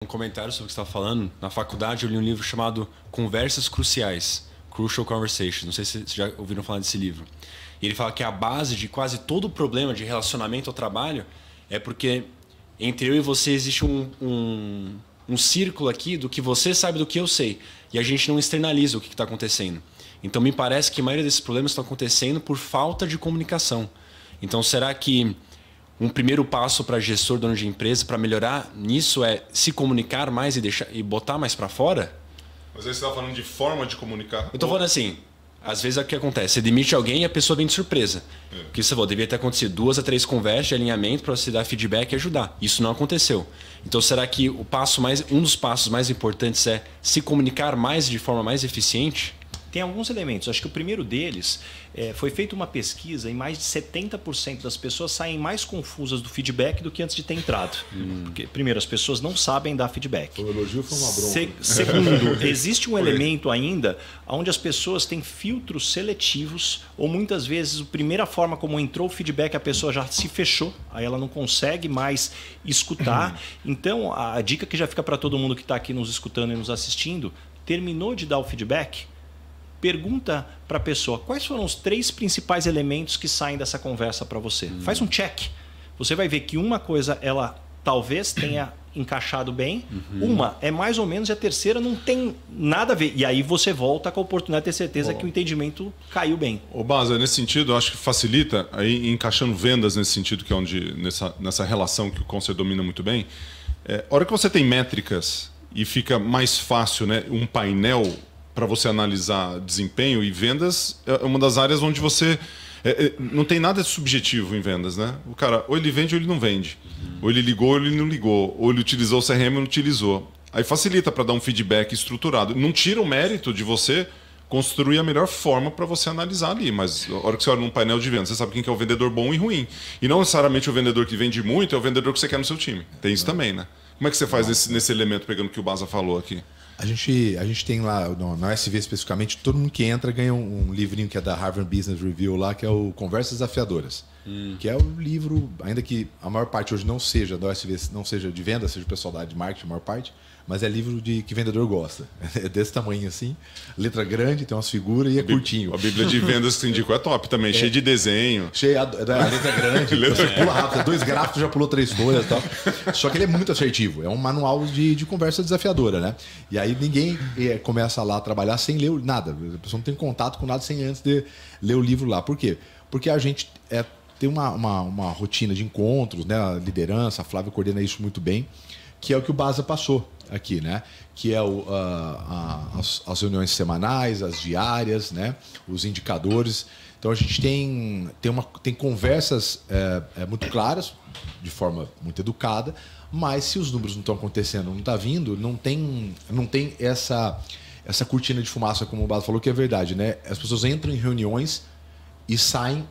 Um comentário sobre o que você está falando. Na faculdade eu li um livro chamado Conversas Cruciais, Crucial Conversations. Não sei se vocês já ouviram falar desse livro. E ele fala que a base de quase todo o problema de relacionamento ao trabalho é porque entre eu e você existe um círculo aqui do que você sabe do que eu sei. E a gente não externaliza o que está acontecendo. Então me parece que a maioria desses problemas estão acontecendo por falta de comunicação. Então será que um primeiro passo para gestor, dono de empresa, para melhorar nisso é se comunicar mais e botar mais para fora? Mas aí você está falando de forma de comunicar. Eu estou falando assim, às vezes é o que acontece, você demite alguém e a pessoa vem de surpresa. O que você falou, devia ter acontecido 2 a 3 conversas de alinhamento para você dar feedback e ajudar. Isso não aconteceu. Então será que um dos passos mais importantes é se comunicar mais de forma mais eficiente? Tem alguns elementos. Acho que o primeiro deles foi feita uma pesquisa e mais de 70% das pessoas saem mais confusas do feedback do que antes de ter entrado. Porque, primeiro, as pessoas não sabem dar feedback. O elogio foi uma bronca. Segundo, existe um elemento ainda onde as pessoas têm filtros seletivos ou muitas vezes a primeira forma como entrou o feedback a pessoa já se fechou, aí ela não consegue mais escutar. Então, a dica que já fica para todo mundo que está aqui nos escutando e nos assistindo, terminou de dar o feedback, pergunta para a pessoa quais foram os 3 principais elementos que saem dessa conversa para você. Faz um check. Você vai ver que uma coisa ela talvez tenha encaixado bem, uma é mais ou menos e a terceira não tem nada a ver. E aí você volta com a oportunidade de ter certeza que o entendimento caiu bem. Ô Baza, nesse sentido, eu acho que facilita, aí encaixando vendas nesse sentido, que é onde nessa relação que o Concer domina muito bem, a hora que você tem métricas e fica mais fácil, né, um painel para você analisar desempenho, e vendas é uma das áreas onde você não tem nada subjetivo em vendas, né? O cara, ou ele vende ou ele não vende. Ou ele ligou ou ele não ligou. Ou ele utilizou o CRM ou não utilizou. Aí facilita para dar um feedback estruturado. Não tira o mérito de você construir a melhor forma para você analisar ali. Mas a hora que você olha num painel de vendas, você sabe quem que é o vendedor bom e ruim. E não necessariamente o vendedor que vende muito é o vendedor que você quer no seu time. Tem isso também, né? Como é que você faz nesse elemento, pegando o que o Baza falou aqui? A gente tem lá, na SV especificamente, todo mundo que entra ganha um livrinho que é da Harvard Business Review lá, que é o Conversas Desafiadoras. Que é o livro, ainda que a maior parte hoje não seja da OSV, não seja de venda, seja o pessoal da área de marketing, a maior parte, mas é livro que vendedor gosta. É desse tamanho assim, letra grande, tem umas figuras e é curtinho. A Bíblia de vendas que você indicou é top também, cheio de desenho. Cheia da letra grande, você pula rápido, 2 gráficos, já pulou 3 folhas e tal. Só que ele é muito assertivo, é um manual de conversa desafiadora, né? E aí ninguém começa lá a trabalhar sem ler nada. A pessoa não tem contato com nada sem antes de ler o livro lá. Por quê? Porque a gente tem uma rotina de encontros, né? A liderança, a Flávia coordena isso muito bem, que é o que o Baza passou aqui, né? Que é as reuniões semanais, as diárias, né? Os indicadores. Então a gente tem conversas muito claras, de forma muito educada, mas se os números não estão acontecendo, não está vindo, não tem essa cortina de fumaça, como o Baza falou, que é verdade, né? As pessoas entram em reuniões e saem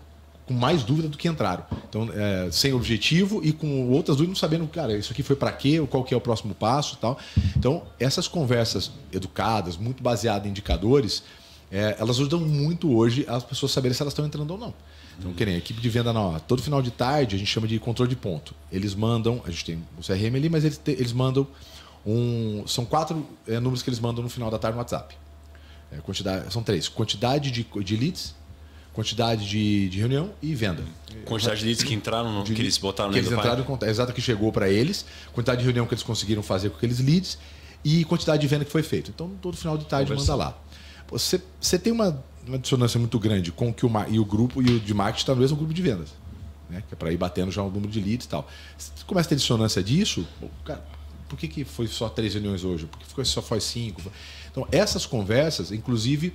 com mais dúvida do que entraram. Então, sem objetivo e com outras dúvidas, não sabendo, cara, isso aqui foi para quê, qual que é o próximo passo e tal. Então, essas conversas educadas, muito baseadas em indicadores, elas ajudam muito hoje as pessoas saberem se elas estão entrando ou não. Então, querem a equipe de venda, não, todo final de tarde a gente chama de controle de ponto. Eles mandam, a gente tem o CRM ali, mas eles mandam são 4 números que eles mandam no final da tarde no WhatsApp. São 3. Quantidade de leads, quantidade de reunião e venda. Quantidade de leads que entraram, que eles botaram que eles entraram, exato, que chegou para eles, quantidade de reunião que eles conseguiram fazer com aqueles leads e quantidade de venda que foi feita. Então, todo final de tarde manda lá. Você tem uma dissonância muito grande com que o grupo e o de marketing está no mesmo grupo de vendas, né? Que é para ir batendo já o número de leads e tal. Você começa a ter dissonância disso, cara, por que foi só 3 reuniões hoje? Por que só foi 5? Então, essas conversas, inclusive,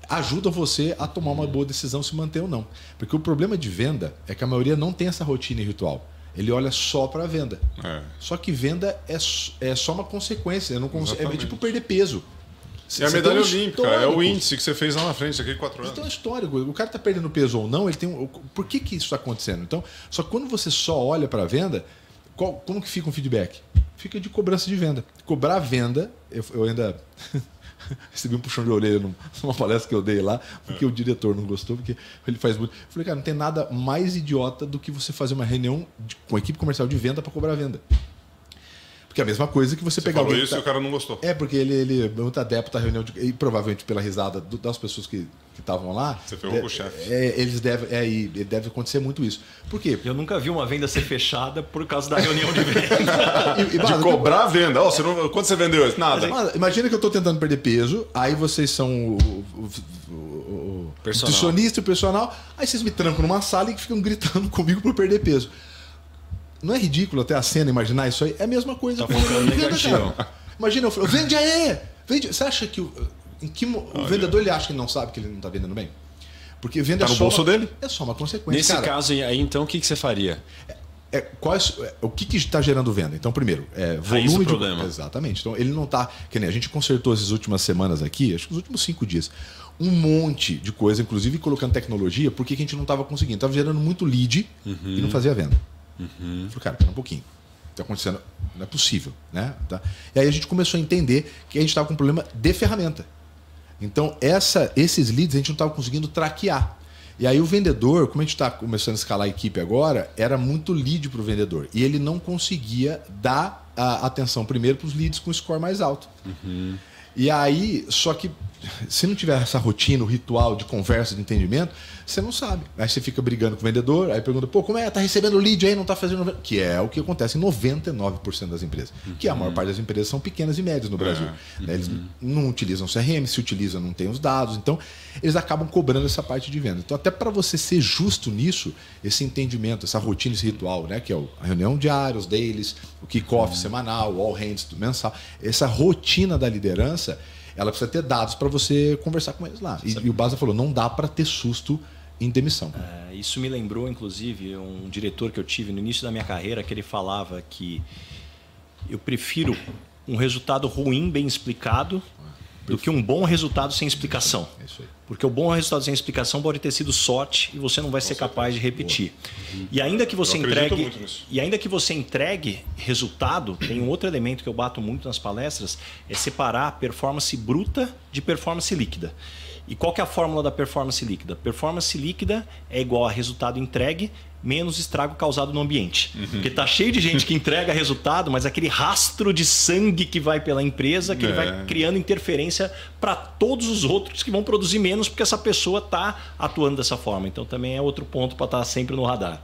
ajuda você a tomar uma boa decisão se manter ou não. Porque o problema de venda é que a maioria não tem essa rotina e ritual. Ele olha só para a venda. Só que venda é só uma consequência. É tipo perder peso. É a medalha olímpica, é o índice que você fez lá na frente, aqui 4 anos. Então é histórico. O cara está perdendo peso ou não, ele tem por que isso está acontecendo? Então, só que quando você só olha para a venda, como que fica um feedback? Fica de cobrança de venda. Cobrar a venda, eu ainda... recebi um puxão de orelha numa palestra que eu dei lá, porque o diretor não gostou, porque ele faz muito. Eu falei, cara, não tem nada mais idiota do que você fazer uma reunião com a equipe comercial de venda para cobrar a venda. Porque é a mesma coisa que você pegar Falou alguém... isso e o cara não gostou. É, porque ele é muito adepto à reunião, e provavelmente pela risada das pessoas que estavam lá... Você ferrou com o chefe. Ele deve acontecer muito isso. Por quê? Eu nunca vi uma venda ser fechada por causa da reunião de venda. De cobrar a venda. Você não, quanto você vendeu isso? Nada. Imagina que eu estou tentando perder peso, aí vocês são o nutricionista e o personal, aí vocês me trancam numa sala e ficam gritando comigo para perder peso. Não é ridículo até a cena imaginar isso aí? É a mesma coisa. Tá focando negativo. Imagina, eu falo, vende aí! Vende. Você acha que o vendedor ele acha que não sabe que ele não está vendendo bem? Porque venda tá no bolso dele. É só uma consequência. Nesse cara, caso aí, então, o que você faria? O que está gerando venda? Então, primeiro, Raiz volume do problema. Exatamente. Então, ele não está. Que nem a gente consertou essas últimas semanas aqui, acho que os últimos 5 dias, um monte de coisa, inclusive colocando tecnologia, porque a gente não estava conseguindo. Estava gerando muito lead e não fazia venda. Eu falei, cara, pera um pouquinho. Está acontecendo, não é possível. Né? Tá? E aí a gente começou a entender que a gente estava com um problema de ferramenta. Então, esses leads a gente não estava conseguindo traquear. E aí o vendedor, como a gente está começando a escalar a equipe agora, era muito lead para o vendedor. E ele não conseguia dar a atenção primeiro para os leads com score mais alto. E aí, só que se não tiver essa rotina, o ritual de conversa, de entendimento, você não sabe. Aí você fica brigando com o vendedor, aí pergunta, pô, como é? Tá recebendo lead aí, não tá fazendo... Que é o que acontece em 99% das empresas. Que a maior parte das empresas são pequenas e médias no Brasil. Né? Eles não utilizam CRM, se utilizam, não tem os dados. Então, eles acabam cobrando essa parte de venda. Então, até para você ser justo nisso, esse entendimento, essa rotina, esse ritual, né? Que é a reunião diária, os dailies, o kick-off semanal, o all hands mensal, essa rotina da liderança, ela precisa ter dados para você conversar com eles lá. E o Basa falou, não dá para ter susto em demissão. Isso me lembrou, inclusive, um diretor que eu tive no início da minha carreira, que ele falava que eu prefiro um resultado ruim bem explicado do que um bom resultado sem explicação. É isso aí. Porque o bom resultado sem explicação pode ter sido sorte e você não vai ser capaz de repetir. E ainda que você entregue resultado, tem um outro elemento que eu bato muito nas palestras, é separar performance bruta de performance líquida. E qual que é a fórmula da performance líquida? Performance líquida é igual a resultado entregue menos estrago causado no ambiente. Porque tá cheio de gente que entrega resultado, mas aquele rastro de sangue que vai pela empresa, que ele vai criando interferência para todos os outros que vão produzir menos porque essa pessoa está atuando dessa forma. Então também é outro ponto para estar sempre no radar.